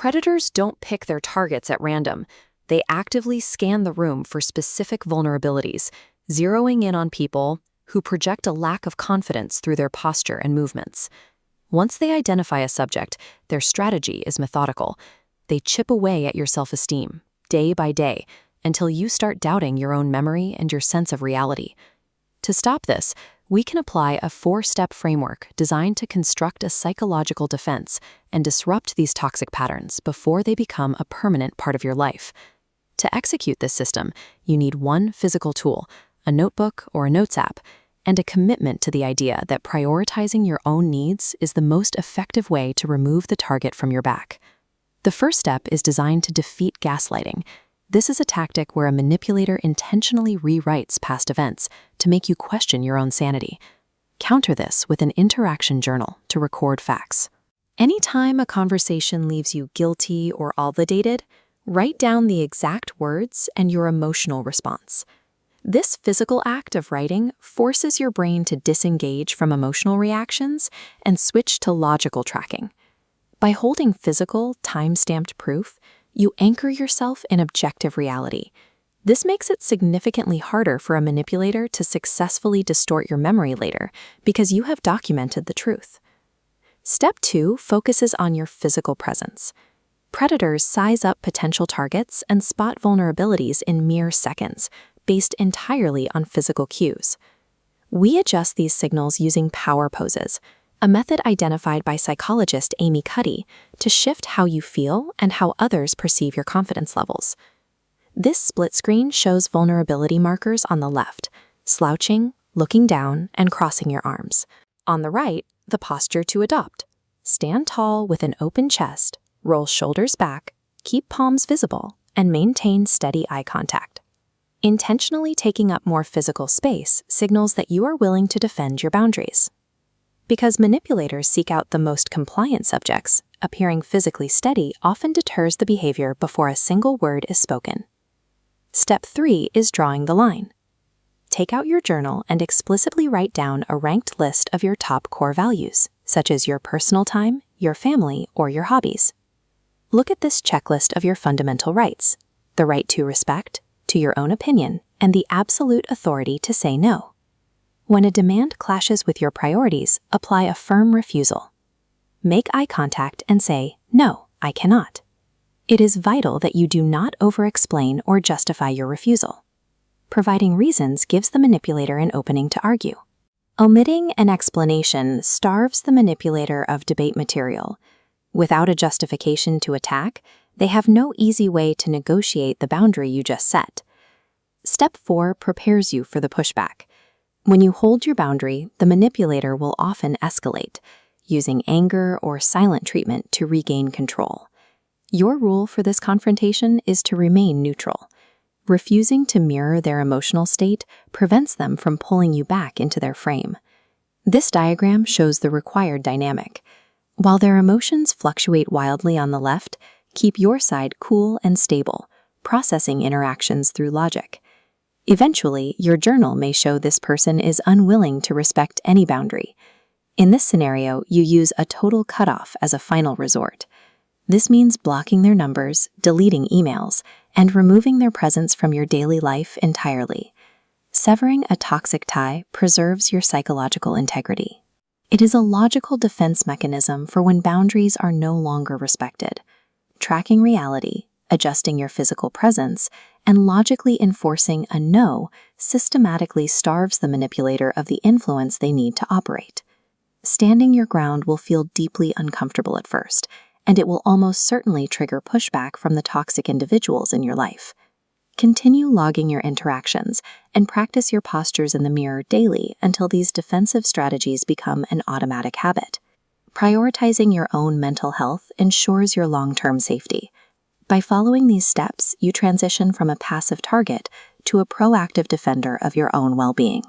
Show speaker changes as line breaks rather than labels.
Predators don't pick their targets at random. They actively scan the room for specific vulnerabilities, zeroing in on people who project a lack of confidence through their posture and movements. Once they identify a subject, their strategy is methodical. They chip away at your self-esteem, day by day, until you start doubting your own memory and your sense of reality. To stop this, we can apply a 4-step framework designed to construct a psychological defense and disrupt these toxic patterns before they become a permanent part of your life. To execute this system, you need one physical tool, a notebook or a notes app, and a commitment to the idea that prioritizing your own needs is the most effective way to remove the target from your back. The first step is designed to defeat gaslighting. This is a tactic where a manipulator intentionally rewrites past events to make you question your own sanity. Counter this with an interaction journal to record facts. Anytime a conversation leaves you guilty or obligated, write down the exact words and your emotional response. This physical act of writing forces your brain to disengage from emotional reactions and switch to logical tracking. By holding physical, time-stamped proof, you anchor yourself in objective reality. This makes it significantly harder for a manipulator to successfully distort your memory later because you have documented the truth. Step 2 focuses on your physical presence. Predators size up potential targets and spot vulnerabilities in mere seconds, based entirely on physical cues. We adjust these signals using power poses, a method identified by psychologist Amy Cuddy to shift how you feel and how others perceive your confidence levels. This split screen shows vulnerability markers on the left, slouching, looking down, and crossing your arms. On the right, the posture to adopt. Stand tall with an open chest, roll shoulders back, keep palms visible, and maintain steady eye contact. Intentionally taking up more physical space signals that you are willing to defend your boundaries. Because manipulators seek out the most compliant subjects, appearing physically steady often deters the behavior before a single word is spoken. Step 3 is drawing the line. Take out your journal and explicitly write down a ranked list of your top core values, such as your personal time, your family, or your hobbies. Look at this checklist of your fundamental rights: the right to respect, to your own opinion, and the absolute authority to say no. When a demand clashes with your priorities, apply a firm refusal. Make eye contact and say, "No, I cannot." It is vital that you do not over-explain or justify your refusal. Providing reasons gives the manipulator an opening to argue. Omitting an explanation starves the manipulator of debate material. Without a justification to attack, they have no easy way to negotiate the boundary you just set. Step 4 prepares you for the pushback. When you hold your boundary, the manipulator will often escalate, using anger or silent treatment to regain control. Your rule for this confrontation is to remain neutral. Refusing to mirror their emotional state prevents them from pulling you back into their frame. This diagram shows the required dynamic. While their emotions fluctuate wildly on the left, keep your side cool and stable, processing interactions through logic. Eventually, your journal may show this person is unwilling to respect any boundary. In this scenario, you use a total cutoff as a final resort. This means blocking their numbers, deleting emails, and removing their presence from your daily life entirely. Severing a toxic tie preserves your psychological integrity. It is a logical defense mechanism for when boundaries are no longer respected. Tracking reality, adjusting your physical presence, and logically enforcing a no systematically starves the manipulator of the influence they need to operate. Standing your ground will feel deeply uncomfortable at first, and it will almost certainly trigger pushback from the toxic individuals in your life. Continue logging your interactions and practice your postures in the mirror daily until these defensive strategies become an automatic habit. Prioritizing your own mental health ensures your long-term safety. By following these steps, you transition from a passive target to a proactive defender of your own well-being.